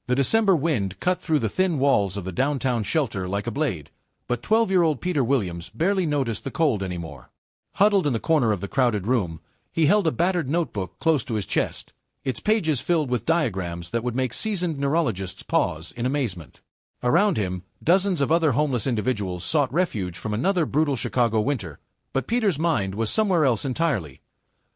The December wind cut through the thin walls of the downtown shelter like a blade, but 12-year-old Peter Williams barely noticed the cold anymore. Huddled in the corner of the crowded room, he held a battered notebook close to his chest, its pages filled with diagrams that would make seasoned neurologists pause in amazement. Around him, dozens of other homeless individuals sought refuge from another brutal Chicago winter, but Peter's mind was somewhere else entirely,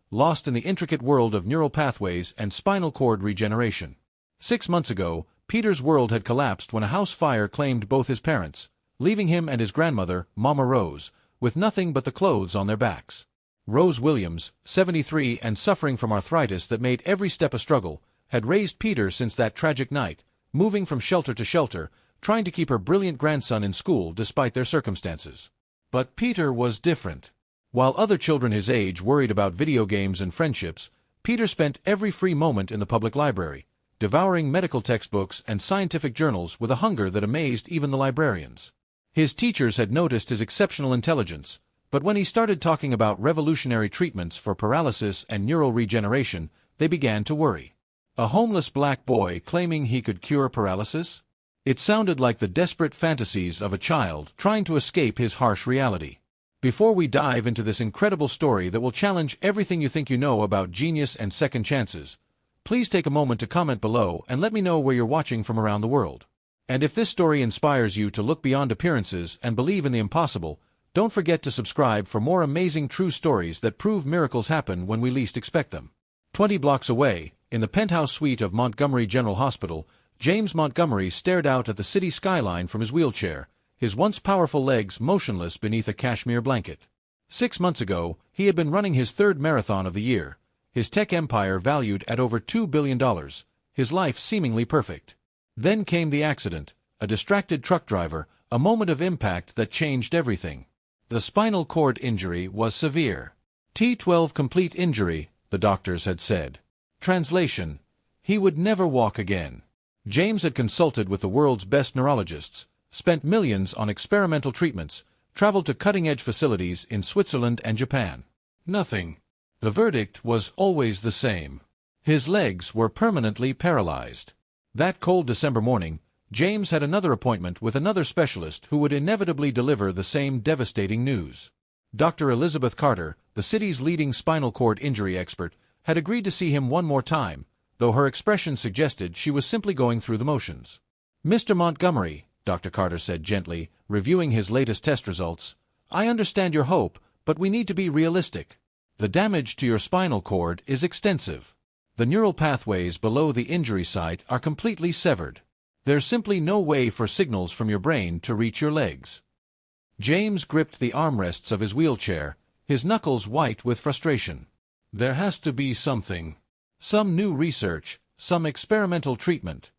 lost in the intricate world of neural pathways and spinal cord regeneration. 6 months ago, Peter's world had collapsed when a house fire claimed both his parents, leaving him and his grandmother, Mama Rose, with nothing but the clothes on their backs. Rose Williams, 73 and suffering from arthritis that made every step a struggle, had raised Peter since that tragic night, moving from shelter to shelter, trying to keep her brilliant grandson in school despite their circumstances. But Peter was different. While other children his age worried about video games and friendships, Peter spent every free moment in the public library, devouring medical textbooks and scientific journals with a hunger that amazed even the librarians. His teachers had noticed his exceptional intelligence, but when he started talking about revolutionary treatments for paralysis and neural regeneration, they began to worry. A homeless black boy claiming he could cure paralysis? It sounded like the desperate fantasies of a child trying to escape his harsh reality. Before we dive into this incredible story that will challenge everything you think you know about genius and second chances, please take a moment to comment below and let me know where you're watching from around the world. And if this story inspires you to look beyond appearances and believe in the impossible, don't forget to subscribe for more amazing true stories that prove miracles happen when we least expect them. 20 blocks away, in the penthouse suite of Montgomery General Hospital, James Montgomery stared out at the city skyline from his wheelchair, his once powerful legs motionless beneath a cashmere blanket. 6 months ago, he had been running his third marathon of the year, his tech empire valued at over $2 billion, his life seemingly perfect. Then came the accident, a distracted truck driver, a moment of impact that changed everything. The spinal cord injury was severe. T12 complete injury, the doctors had said. Translation: he would never walk again. James had consulted with the world's best neurologists, spent millions on experimental treatments, traveled to cutting-edge facilities in Switzerland and Japan. Nothing. The verdict was always the same. His legs were permanently paralyzed. That cold December morning, James had another appointment with another specialist who would inevitably deliver the same devastating news. Dr. Elizabeth Carter, the city's leading spinal cord injury expert, had agreed to see him one more time, though her expression suggested she was simply going through the motions. "Mr. Montgomery," Dr. Carter said gently, reviewing his latest test results, "I understand your hope, but we need to be realistic. The damage to your spinal cord is extensive. The neural pathways below the injury site are completely severed. There's simply no way for signals from your brain to reach your legs." James gripped the armrests of his wheelchair, his knuckles white with frustration. There has to be something. Some new research, some experimental treatment.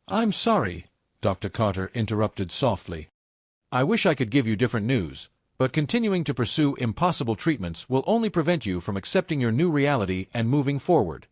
"I'm sorry," Dr. Carter interrupted softly. "I wish I could give you different news, but continuing to pursue impossible treatments will only prevent you from accepting your new reality and moving forward."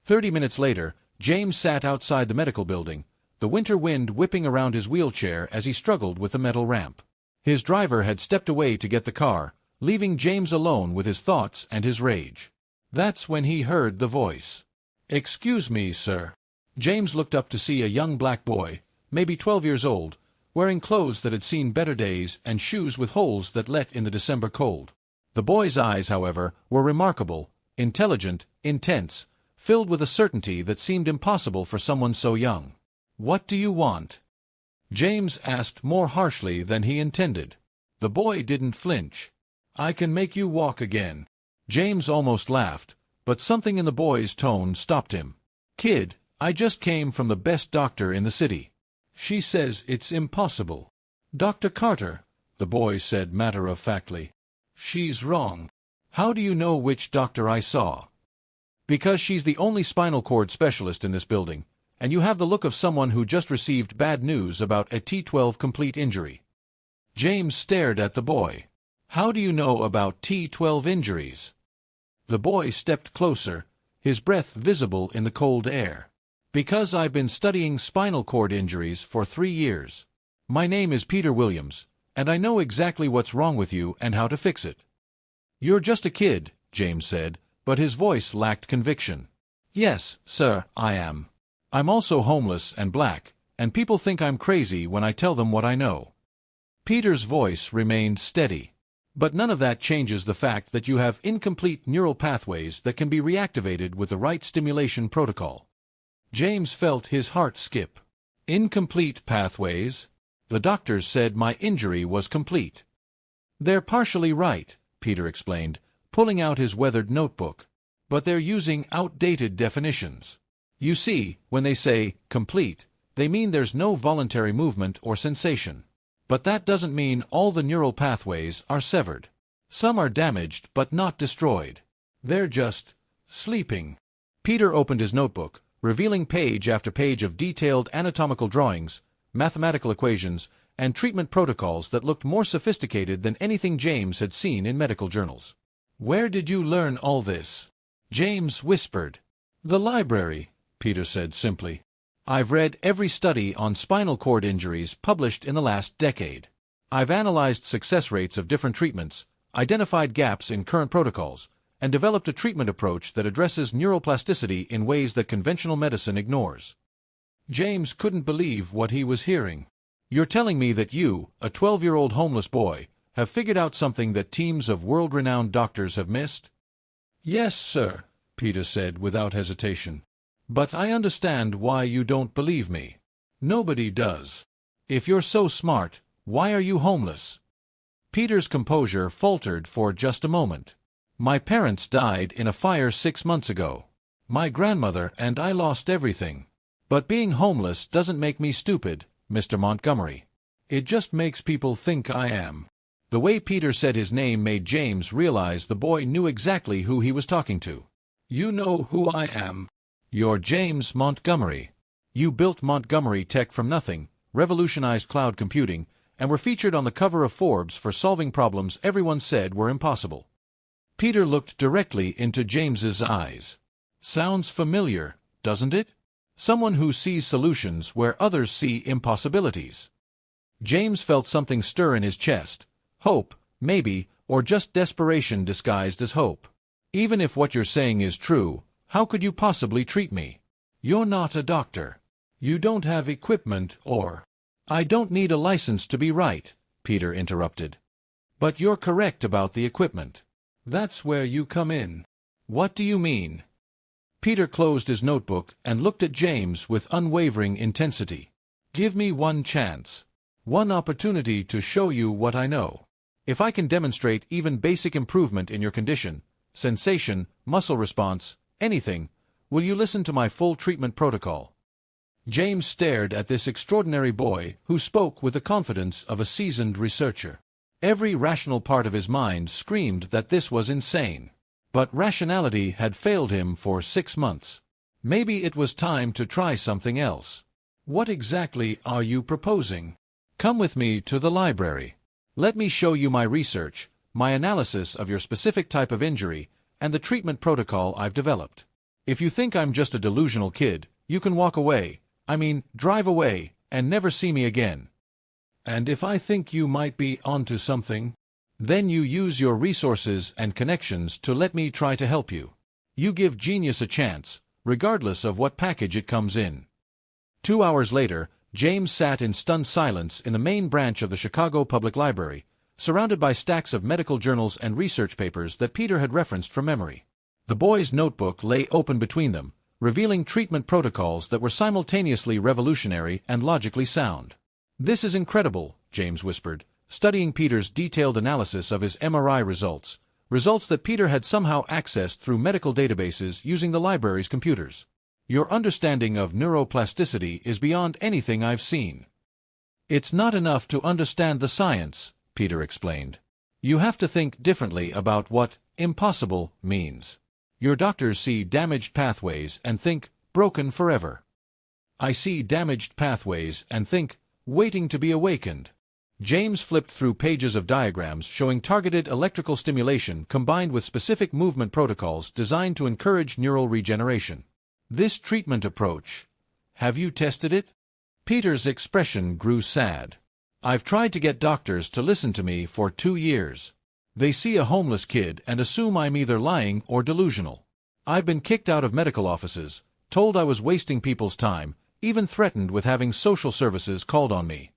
30 minutes later, James sat outside the medical building, the winter wind whipping around his wheelchair as he struggled with the metal ramp. His driver had stepped away to get the car, leaving James alone with his thoughts and his rage. That's when he heard the voice. "Excuse me, sir." James looked up to see a young black boy, maybe 12 years old, wearing clothes that had seen better days and shoes with holes that let in the December cold. The boy's eyes, however, were remarkable, intelligent, intense, filled with a certainty that seemed impossible for someone so young. "What do you want?" James asked more harshly than he intended. The boy didn't flinch. "I can make you walk again." James almost laughed, but something in the boy's tone stopped him. "Kid, I just came from the best doctor in the city. She says it's impossible." "Dr. Carter," the boy said matter-of-factly. "She's wrong." "How do you know which doctor I saw?" "Because she's the only spinal cord specialist in this building, and you have the look of someone who just received bad news about a T12 complete injury." James stared at the boy. "How do you know about T12 injuries?" The boy stepped closer, his breath visible in the cold air. "Because I've been studying spinal cord injuries for 3 years. My name is Peter Williams, and I know exactly what's wrong with you and how to fix it." "You're just a kid," James said, but his voice lacked conviction. "Yes, sir, I am." I'm also homeless and black, and people think I'm crazy when I tell them what I know." Peter's voice remained steady. "But none of that changes the fact that you have incomplete neural pathways that can be reactivated with the right stimulation protocol." James felt his heart skip. "Incomplete pathways? The doctors said my injury was complete." "They're partially right," Peter explained, pulling out his weathered notebook. "But they're using outdated definitions. You see, when they say complete, they mean there's no voluntary movement or sensation. But that doesn't mean all the neural pathways are severed. Some are damaged but not destroyed. They're just sleeping." Peter opened his notebook, revealing page after page of detailed anatomical drawings, mathematical equations, and treatment protocols that looked more sophisticated than anything James had seen in medical journals. "Where did you learn all this?" James whispered. "The library," Peter said simply. "I've read every study on spinal cord injuries published in the last decade. I've analyzed success rates of different treatments, identified gaps in current protocols, and developed a treatment approach that addresses neuroplasticity in ways that conventional medicine ignores." James couldn't believe what he was hearing. "You're telling me that you, a 12-year-old homeless boy, have figured out something that teams of world-renowned doctors have missed?" "Yes, sir," Peter said without hesitation. "But I understand why you don't believe me. Nobody does. If you're so smart, why are you homeless?" Peter's composure faltered for just a moment. "My parents died in a fire 6 months ago. My grandmother and I lost everything. But being homeless doesn't make me stupid, Mr. Montgomery. It just makes people think I am." The way Peter said his name made James realize the boy knew exactly who he was talking to. "You know who I am. You're James Montgomery. You built Montgomery Tech from nothing, revolutionized cloud computing, and were featured on the cover of Forbes for solving problems everyone said were impossible." Peter looked directly into James's eyes. "Sounds familiar, doesn't it? Someone who sees solutions where others see impossibilities." James felt something stir in his chest. Hope, maybe, or just desperation disguised as hope. "Even if what you're saying is true, how could you possibly treat me? You're not a doctor. You don't have equipment or—" "I don't need a license to be right," Peter interrupted. "But you're correct about the equipment. That's where you come in." "What do you mean?" Peter closed his notebook and looked at James with unwavering intensity. "Give me one chance. One opportunity to show you what I know. If I can demonstrate even basic improvement in your condition, sensation, muscle response, anything, will you listen to my full treatment protocol?" James stared at this extraordinary boy who spoke with the confidence of a seasoned researcher. Every rational part of his mind screamed that this was insane. But rationality had failed him for 6 months. Maybe it was time to try something else. "What exactly are you proposing?" "Come with me to the library. Let me show you my research, my analysis of your specific type of injury, and the treatment protocol I've developed. If you think I'm just a delusional kid, you can walk away, drive away, and never see me again. And if I think you might be onto something, then you use your resources and connections to let me try to help you. You give genius a chance, regardless of what package it comes in." 2 hours later, James sat in stunned silence in the main branch of the Chicago Public Library, surrounded by stacks of medical journals and research papers that Peter had referenced from memory. The boy's notebook lay open between them, revealing treatment protocols that were simultaneously revolutionary and logically sound. "This is incredible," James whispered, studying Peter's detailed analysis of his MRI results that Peter had somehow accessed through medical databases using the library's computers. "Your understanding of neuroplasticity is beyond anything I've seen." "It's not enough to understand the science," Peter explained. "You have to think differently about what impossible means. Your doctors see damaged pathways and think broken forever. I see damaged pathways and think waiting to be awakened." James flipped through pages of diagrams showing targeted electrical stimulation combined with specific movement protocols designed to encourage neural regeneration. "This treatment approach, have you tested it?" Peter's expression grew sad. "I've tried to get doctors to listen to me for 2 years. They see a homeless kid and assume I'm either lying or delusional. I've been kicked out of medical offices, told I was wasting people's time, even threatened with having social services called on me.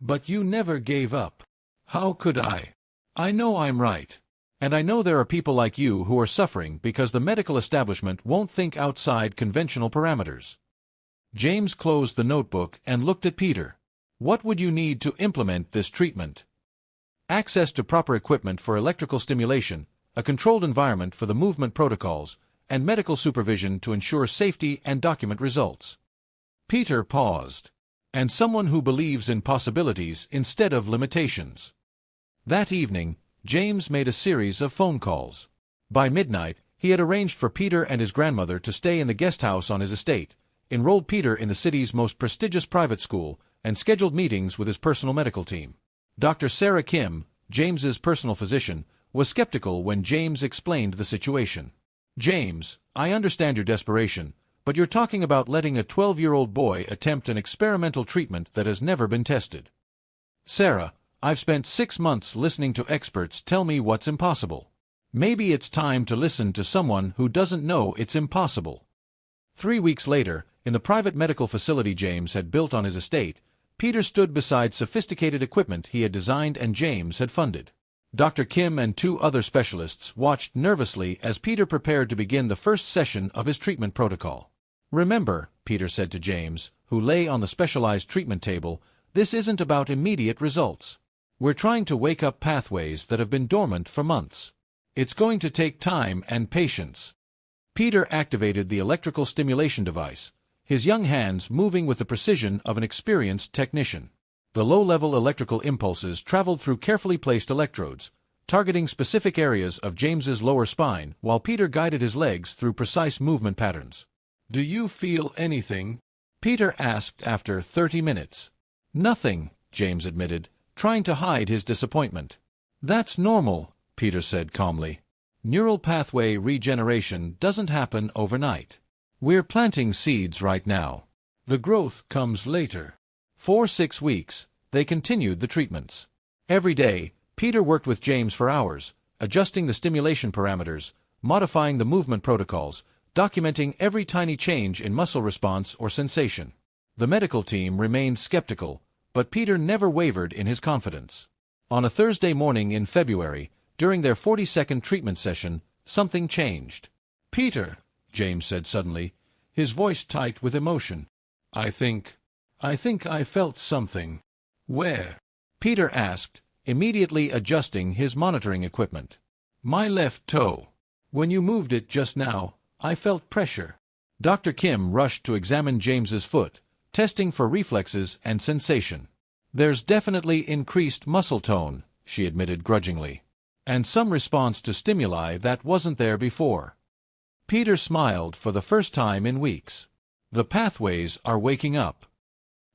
But you never gave up. How could I? I know I'm right. And I know there are people like you who are suffering because the medical establishment won't think outside conventional parameters. James closed the notebook and looked at Peter. What would you need to implement this treatment? Access to proper equipment for electrical stimulation, a controlled environment for the movement protocols, and medical supervision to ensure safety and document results. Peter paused. And someone who believes in possibilities instead of limitations. That evening, James made a series of phone calls. By midnight, he had arranged for Peter and his grandmother to stay in the guest house on his estate, enrolled Peter in the city's most prestigious private school, and scheduled meetings with his personal medical team. Dr. Sarah Kim, James's personal physician, was skeptical when James explained the situation. James, I understand your desperation, but you're talking about letting a 12-year-old boy attempt an experimental treatment that has never been tested. Sarah, I've spent 6 months listening to experts tell me what's impossible. Maybe it's time to listen to someone who doesn't know it's impossible. 3 weeks later, in the private medical facility James had built on his estate, Peter stood beside sophisticated equipment he had designed and James had funded. Dr. Kim and 2 other specialists watched nervously as Peter prepared to begin the first session of his treatment protocol. Remember, Peter said to James, who lay on the specialized treatment table, this isn't about immediate results. We're trying to wake up pathways that have been dormant for months. It's going to take time and patience. Peter activated the electrical stimulation device, his young hands moving with the precision of an experienced technician. The low-level electrical impulses traveled through carefully placed electrodes, targeting specific areas of James's lower spine, while Peter guided his legs through precise movement patterns. Do you feel anything? Peter asked after 30 minutes. Nothing, James admitted, trying to hide his disappointment. That's normal, Peter said calmly. Neural pathway regeneration doesn't happen overnight. We're planting seeds right now. The growth comes later. For 6 weeks, they continued the treatments. Every day, Peter worked with James for hours, adjusting the stimulation parameters, modifying the movement protocols, documenting every tiny change in muscle response or sensation. The medical team remained skeptical, but Peter never wavered in his confidence. On a Thursday morning in February, during their 40-second treatment session, something changed. Peter, James said suddenly, his voice tight with emotion. I think I felt something. Where? Peter asked, immediately adjusting his monitoring equipment. My left toe. When you moved it just now, I felt pressure. Dr. Kim rushed to examine James's foot, testing for reflexes and sensation. There's definitely increased muscle tone, she admitted grudgingly, and some response to stimuli that wasn't there before. Peter smiled for the first time in weeks. The pathways are waking up.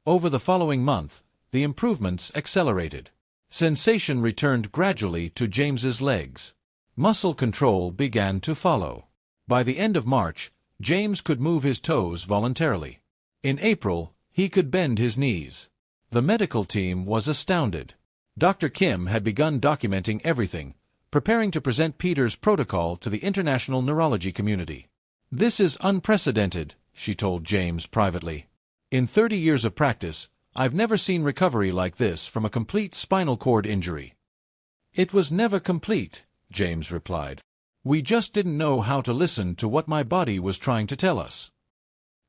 Over the following month, the improvements accelerated. Sensation returned gradually to James's legs. Muscle control began to follow. By the end of March, James could move his toes voluntarily. In April, he could bend his knees. The medical team was astounded. Dr. Kim had begun documenting everything, preparing to present Peter's protocol to the international neurology community. This is unprecedented, she told James privately. In 30 years of practice, I've never seen recovery like this from a complete spinal cord injury. It was never complete, James replied. We just didn't know how to listen to what my body was trying to tell us.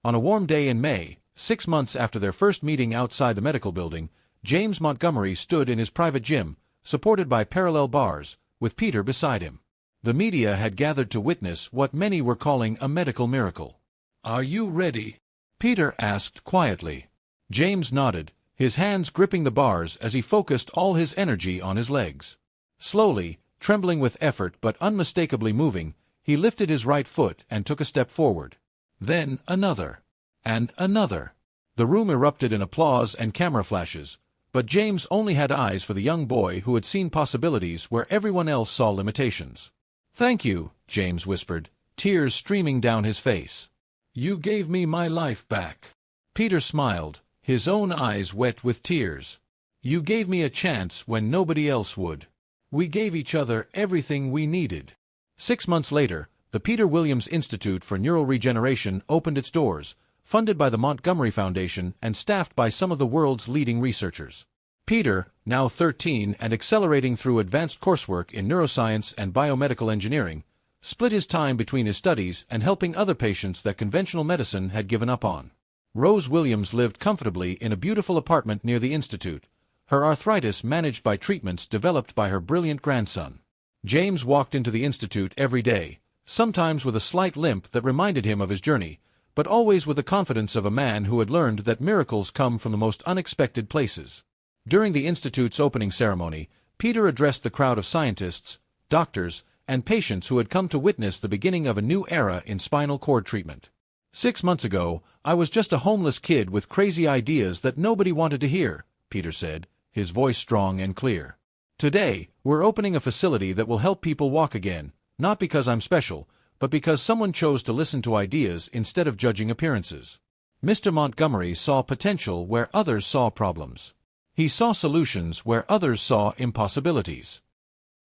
On a warm day in May, 6 months after their first meeting outside the medical building, James Montgomery stood in his private gym, supported by parallel bars, with Peter beside him. The media had gathered to witness what many were calling a medical miracle. Are you ready? Peter asked quietly. James nodded, his hands gripping the bars as he focused all his energy on his legs. Slowly, trembling with effort but unmistakably moving, he lifted his right foot and took a step forward. Then another. And another. The room erupted in applause and camera flashes, but James only had eyes for the young boy who had seen possibilities where everyone else saw limitations. Thank you, James whispered, tears streaming down his face. You gave me my life back. Peter smiled, his own eyes wet with tears. You gave me a chance when nobody else would. We gave each other everything we needed. 6 months later, the Peter Williams Institute for Neural Regeneration opened its doors, funded by the Montgomery Foundation and staffed by some of the world's leading researchers. Peter, now 13 and accelerating through advanced coursework in neuroscience and biomedical engineering, split his time between his studies and helping other patients that conventional medicine had given up on. Rose Williams lived comfortably in a beautiful apartment near the institute, her arthritis managed by treatments developed by her brilliant grandson. James walked into the institute every day, sometimes with a slight limp that reminded him of his journey, but always with the confidence of a man who had learned that miracles come from the most unexpected places. During the institute's opening ceremony, Peter addressed the crowd of scientists, doctors, and patients who had come to witness the beginning of a new era in spinal cord treatment. 6 months ago, I was just a homeless kid with crazy ideas that nobody wanted to hear, Peter said, his voice strong and clear. Today, we're opening a facility that will help people walk again, not because I'm special, but because someone chose to listen to ideas instead of judging appearances. Mr. Montgomery saw potential where others saw problems. He saw solutions where others saw impossibilities.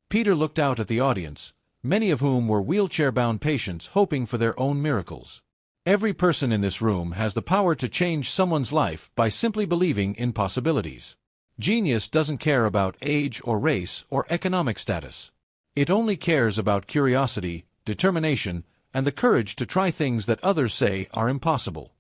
Peter looked out at the audience, many of whom were wheelchair-bound patients hoping for their own miracles. Every person in this room has the power to change someone's life by simply believing in possibilities. Genius doesn't care about age or race or economic status. It only cares about curiosity, determination, and the courage to try things that others say are impossible.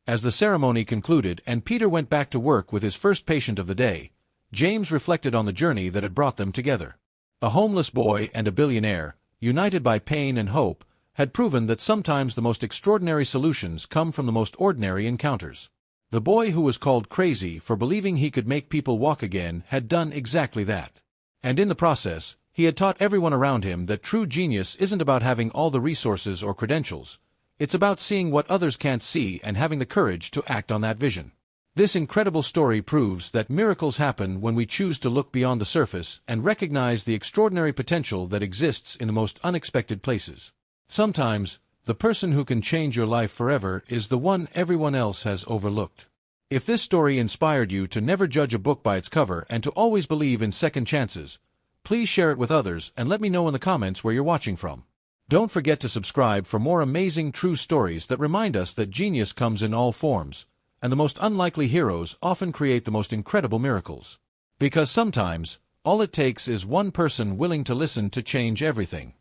As the ceremony concluded and Peter went back to work with his first patient of the day, James reflected on the journey that had brought them together. A homeless boy and a billionaire, united by pain and hope, had proven that sometimes the most extraordinary solutions come from the most ordinary encounters. The boy who was called crazy for believing he could make people walk again had done exactly that. And in the process, he had taught everyone around him that true genius isn't about having all the resources or credentials. It's about seeing what others can't see and having the courage to act on that vision. This incredible story proves that miracles happen when we choose to look beyond the surface and recognize the extraordinary potential that exists in the most unexpected places. Sometimes, the person who can change your life forever is the one everyone else has overlooked. If this story inspired you to never judge a book by its cover and to always believe in second chances, please share it with others and let me know in the comments where you're watching from. Don't forget to subscribe for more amazing true stories that remind us that genius comes in all forms, and the most unlikely heroes often create the most incredible miracles. Because sometimes, all it takes is one person willing to listen to change everything.